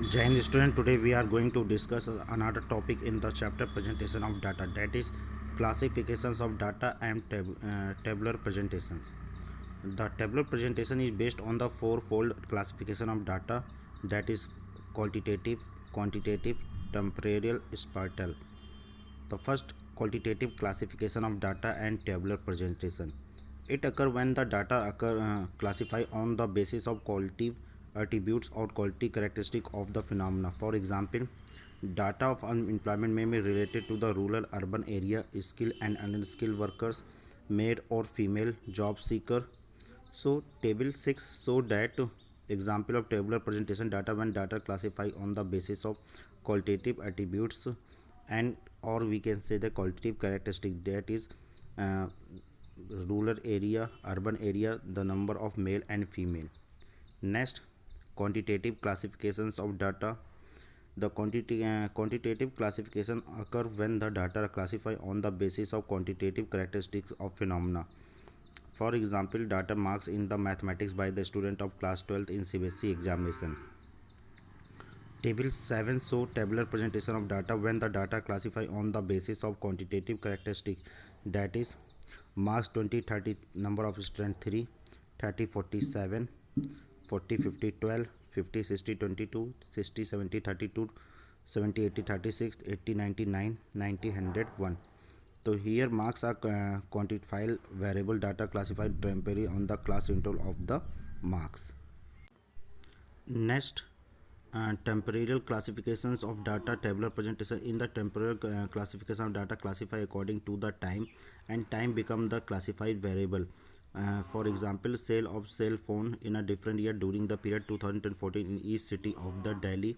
Jain student, today we are going to discuss another topic in the chapter presentation of data, that is classifications of data and tabular presentations. The tabular presentation is based on the fourfold classification of data, that is qualitative, quantitative, temporal, spatial. The first, qualitative classification of data and tabular presentation. It occurs when the data classified on the basis of qualitative attributes or quality characteristic of the phenomena. For example, data of unemployment may be related to the rural urban area, skilled and unskilled workers, male or female job seeker. So table 6 show that example of tabular presentation data when data classified on the basis of qualitative attributes and or we can say the qualitative characteristic, that is uh, rural area, urban area, the number of male and female. Next, quantitative classifications of data. The quantitative classification occur when the data are classified on the basis of quantitative characteristics of phenomena. For example, data marks in the mathematics by the student of class 12th in CBSE examination. Table 7 show tabular presentation of data when the data classified on the basis of quantitative characteristic, that is marks 20 30, number of student 3, 30 47, 40 50 12, 50 60 22, 60 70 32, 70 80 36, 80 99, 90 100 1. So here marks are quantified variable data classified temporarily on the class interval of the marks. Next, temporal classifications of data tabular presentation. In the temporal classification of data classify according to the time, and time become the classified variable. For example, sale of cell phone in a different year during the period 2014 in each city of the Delhi.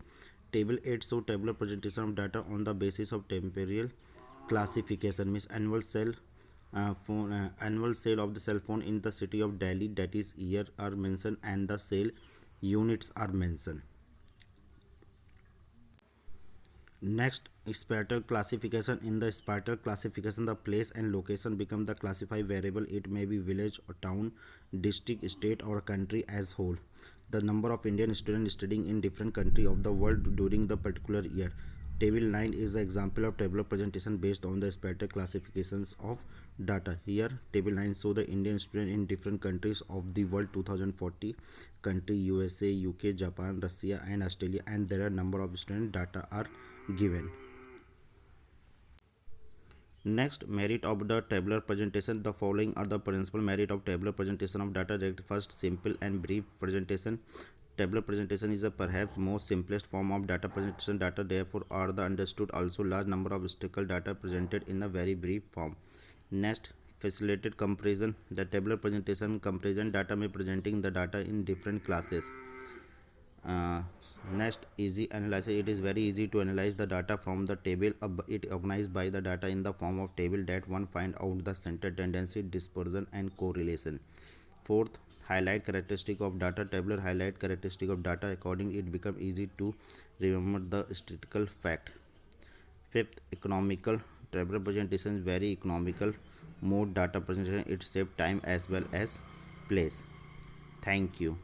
Table 8 show tabular presentation of data on the basis of temporal classification, means annual sale of the cell phone in the city of Delhi, that is year are mentioned and the sale units are mentioned. Next, spatial classification. In the spatial classification, the place and location become the classified variable. It may be village or town, district, state or country as whole. The number of Indian students studying in different country of the world during the particular year. Table 9 is the example of tabular presentation based on the spatial classifications of data. Here table 9 show the Indian student in different countries of the world 2040 country, USA, UK, Japan, Russia and Australia, and there are number of student data are given. Next, merit of the tabular presentation. The following are the principal merit of tabular presentation of data. First, simple and brief presentation. Tabular presentation is a perhaps most simplest form of data presentation. Data therefore are the understood also large number of statistical data presented in a very brief form. Next, facilitated comparison. The tabular presentation comparison data may presenting the data in different classes. uh, Next, easy analysis. It is very easy to analyze the data from the table. It organized by the data in the form of table that one find out the center tendency, dispersion and correlation. Fourth, highlight characteristic of data. Tabular highlight characteristic of data, according it become easy to remember the statistical fact. Fifth, economical. Tabular presentation is very economical mode data presentation. It save time as well as place. Thank you.